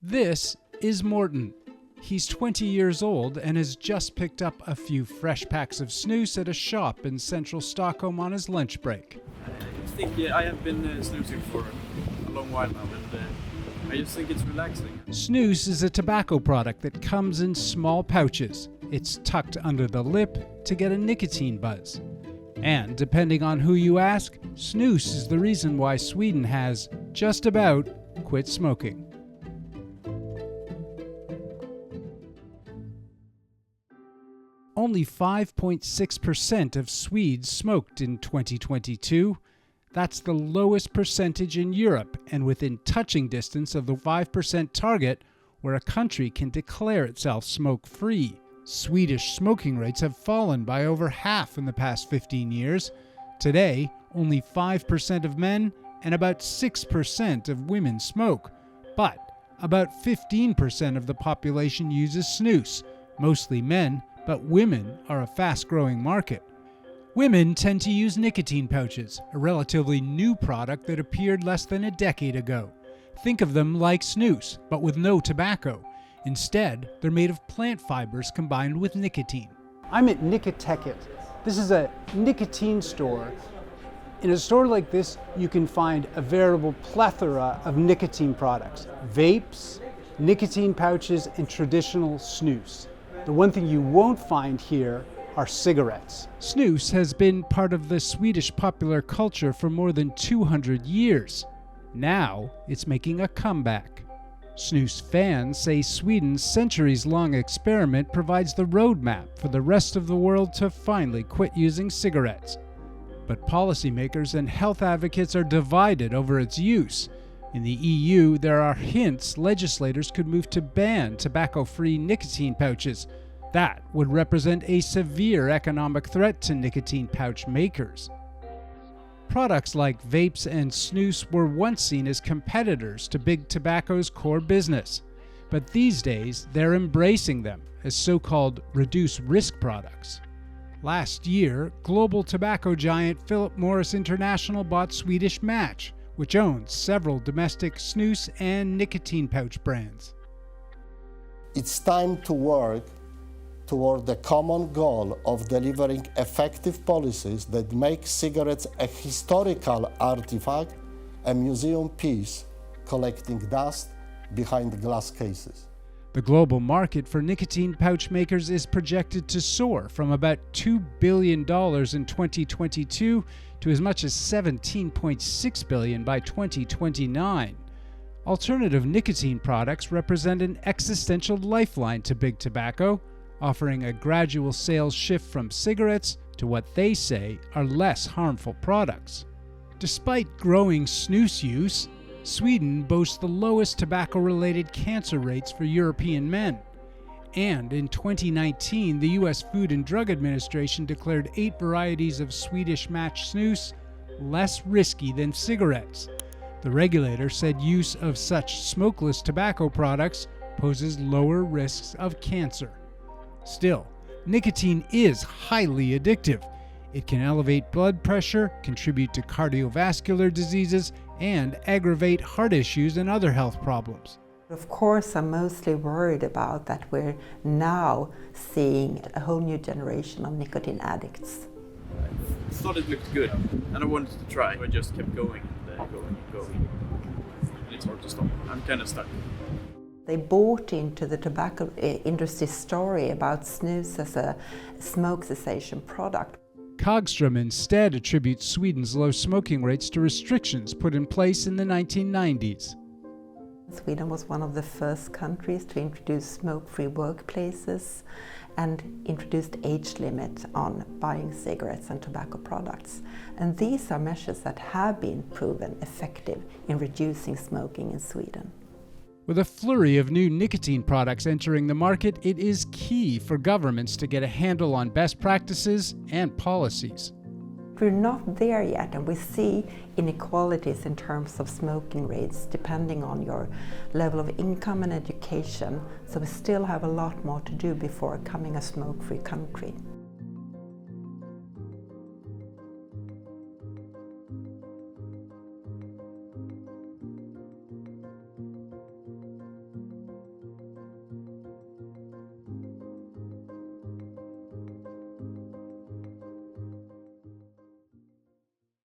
This is Morton. He's 20 years old and has just picked up a few fresh packs of snus at a shop in central Stockholm on his lunch break. I have been snoozing for a long while now, and I just think it's relaxing. Snus is a tobacco product that comes in small pouches. It's tucked under the lip to get a nicotine buzz. And depending on who you ask, snus is the reason why Sweden has just about quit smoking. Only 5.6% of Swedes smoked in 2022. That's the lowest percentage in Europe and within touching distance of the 5% target where a country can declare itself smoke-free. Swedish smoking rates have fallen by over half in the past 15 years. Today, only 5% of men and about 6% of women smoke. But about 15% of the population uses snus, mostly men, but women are a fast-growing market. Women tend to use nicotine pouches, a relatively new product that appeared less than a decade ago. Think of them like snus, but with no tobacco. Instead, they're made of plant fibers combined with nicotine. I'm at nicotine-filled. This is a nicotine store. In a store like this, you can find a veritable plethora of nicotine products: vapes, nicotine pouches, and traditional snus. The one thing you won't find here are cigarettes. Snus has been part of the Swedish popular culture for more than 200 years. Now, it's making a comeback. Snus fans say Sweden's centuries-long experiment provides the roadmap for the rest of the world to finally quit using cigarettes. But policymakers and health advocates are divided over its use. In the EU, there are hints legislators could move to ban tobacco-free nicotine pouches. That would represent a severe economic threat to nicotine pouch makers. Products like vapes and snus were once seen as competitors to big tobacco's core business. But these days, they're embracing them as so-called reduced-risk products. Last year, global tobacco giant Philip Morris International bought Swedish Match, which owns several domestic snus and nicotine pouch brands. It's time to work toward the common goal of delivering effective policies that make cigarettes a historical artifact, a museum piece collecting dust behind glass cases. The global market for nicotine pouch makers is projected to soar from about $2 billion in 2022 to as much as $17.6 billion by 2029. Alternative nicotine products represent an existential lifeline to big tobacco, offering a gradual sales shift from cigarettes to what they say are less harmful products. Despite growing snus use, Sweden boasts the lowest tobacco-related cancer rates for European men. And in 2019, the U.S. Food and Drug Administration declared 8 varieties of Swedish Match snus less risky than cigarettes. The regulator said use of such smokeless tobacco products poses lower risks of cancer. Still, nicotine is highly addictive. It can elevate blood pressure, contribute to cardiovascular diseases, and aggravate heart issues and other health problems. Of course, I'm mostly worried about that we're now seeing a whole new generation of nicotine addicts. I thought it looked good, and I wanted to try. I just kept going and going. And it's hard to stop. I'm kind of stuck. They bought into the tobacco industry story about snus as a smoke cessation product. Kagström instead attributes Sweden's low smoking rates to restrictions put in place in the 1990s. Sweden was one of the first countries to introduce smoke-free workplaces and introduced age limit on buying cigarettes and tobacco products. And these are measures that have been proven effective in reducing smoking in Sweden. With a flurry of new nicotine products entering the market, it is key for governments to get a handle on best practices and policies. We're not there yet, and we see inequalities in terms of smoking rates depending on your level of income and education, so we still have a lot more to do before becoming a smoke-free country.